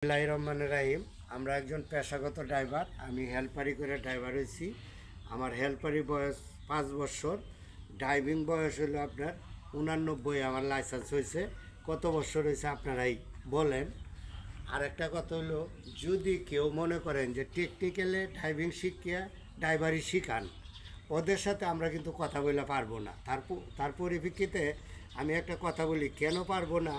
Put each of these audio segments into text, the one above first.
বিসমিল্লাহির রহমানির রহিম। আমরা একজন পেশাগত ড্রাইভার। আমি হেল্পারি করে ড্রাইভার হয়েছি। আমার হেল্পারি বয়স 5 বছর, ড্রাইভিং বয়স হলো আপনার 89। আমার লাইসেন্স হয়েছে। কত বছর হয়েছে আপনারাই বলেন। আর একটা কথা হলো, যদি কেউ মনে করেন যে টেকনিক্যালে ড্রাইভিং শিখিয়া ড্রাইভারি শিখান, ওদের সাথে আমরা কিন্তু কথা বলতে পারবো না। তার পরিপ্রেক্ষিতে আমি একটা কথা বলি, কেন পারবো না?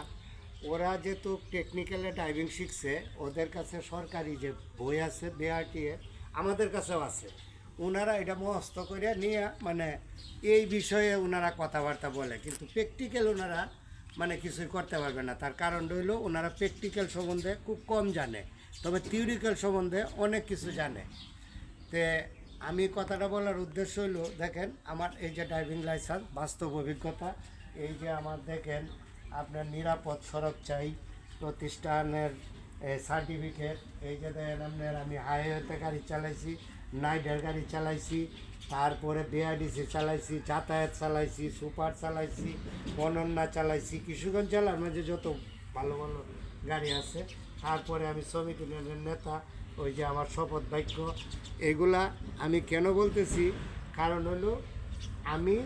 ওরা যেহেতু টেকনিক্যালে ড্রাইভিং শিখছে, ওদের কাছে সরকারি যে বই আছে বিআরটিএ, আমাদের কাছেও আছে। ওনারা এটা মস্ত করে নিয়ে মানে এই বিষয়ে ওনারা কথাবার্তা বলে, কিন্তু প্র্যাকটিক্যাল ওনারা মানে কিছুই করতে পারবে না। তার কারণ রইল, ওনারা প্র্যাকটিক্যাল সম্বন্ধে খুব কম জানে, তবে থিওরিক্যাল সম্বন্ধে অনেক কিছু জানে। তে আমি কথাটা বলার উদ্দেশ্য হলো, দেখেন আমার এই যে ড্রাইভিং লাইসেন্স, বাস্তব অভিজ্ঞতা। এই যে আমার দেখেন আপনার নিরাপদ সড়ক চাই প্রতিষ্ঠানের সার্টিফিকেট। এই যে দেখেন আপনার আমি হাইওয়েতে গাড়ি চালাইছি, নাইডের গাড়ি চালাইছি, তারপরে বিআরডিসি চালাইছি, যাতায়াত চালাইছি, সুপার চালাইছি, অনন্যা চালাইছি, কিশোরগঞ্জ জেলার মাঝে যত ভালো ভালো গাড়ি আছে। তারপরে আমি শ্রমিক ইউনিয়নের নেতা, ওই যে আমার শপথ বাক্য। এগুলা আমি কেন বলতেছি, কারণ হলো আমি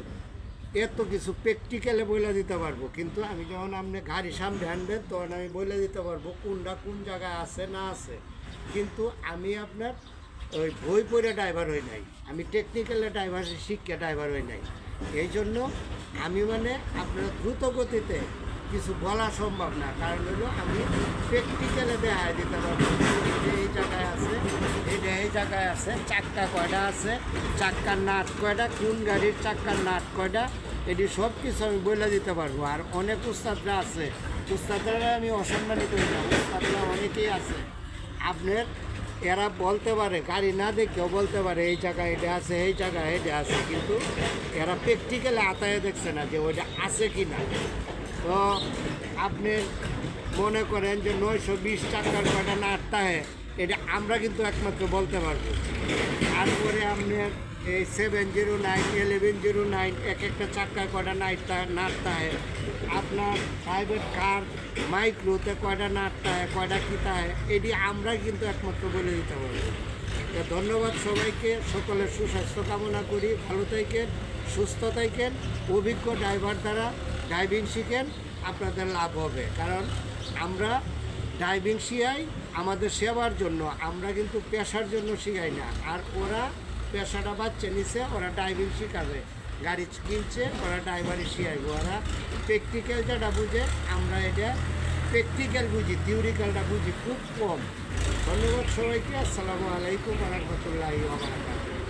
এত কিছু প্র্যাকটিক্যালে বলে দিতে পারবো, কিন্তু আমি যখন আপনি গাড়ি সামনে আনবেন তখন আমি বলে দিতে পারবো কোনটা কোন জায়গায় আছে না আছে। কিন্তু আমি আপনার ওই বই পড়ে ড্রাইভার হই নাই, আমি টেকনিক্যালে ড্রাইভার শিক্ষা ড্রাইভার হই নাই। এই জন্য আমি মানে আপনার দ্রুত গতিতে কিছু বলা সম্ভব না, কারণ হলো আমি প্র্যাকটিক্যালে দেখা দিতে পারবো যে এই জায়গায় আছে, এটা এই জায়গায় আছে, চাক্কা কয়টা আছে, চাক্কার নাট কয়টা, কোন গাড়ির চাক্কার নাট কয়টা, এটি সব কিছু আমি বলে দিতে পারবো। আর অনেক উস্তাদরা আছে, উস্তাদরা আমি অসম্মানিত হই না, উস্তাদরা অনেকেই আছে আপনার, এরা বলতে পারে গাড়ি না দেখেও বলতে পারে এই জায়গায় এটা আছে, এই জায়গায় এটা আছে, কিন্তু এরা প্র্যাকটিক্যালে আতায় দেখছে না যে ওইটা আছে কি না। তো আপনি মনে করেন যে 920 টাকার কয়টা নাটটা হয়, এটা আমরা কিন্তু একমাত্র বলতে পারবো। তারপরে আপনার এই 709, 1109 এক একটা চাক্কায় কয়টা নাটটা হয়, আপনার প্রাইভেট কার মাইক্রোতে কয়টা নাটটা হয়, কয়টা কিতা হয়, এটি আমরা কিন্তু একমাত্র বলে দিতে পারবো। তো ধন্যবাদ সবাইকে, সকলের সুস্বাস্থ্য কামনা করি, ভালো থাকেন, সুস্থ থাকেন। অভিজ্ঞ ড্রাইভার দ্বারা ড্রাইভিং শিখেন, আপনাদের লাভ হবে। কারণ আমরা ড্রাইভিং শিখাই আমাদের সেবার জন্য, আমরা কিন্তু পেশার জন্য শিখাই না। আর ওরা পেশাটা বাচ্চা নিছে, ওরা ড্রাইভিং শিখাবে, গাড়ি কিনছে, ওরা ড্রাইভারি শিখাইবে। ওরা প্র্যাকটিক্যাল যেটা বুঝে, আমরা এটা প্র্যাকটিক্যাল বুঝি, থিওরিক্যালটা বুঝি খুব কম। ধন্যবাদ সবাইকে। আসসালামু আলাইকুম ওয়া রাহমাতুল্লাহি ওয়া বারাকাতুহু।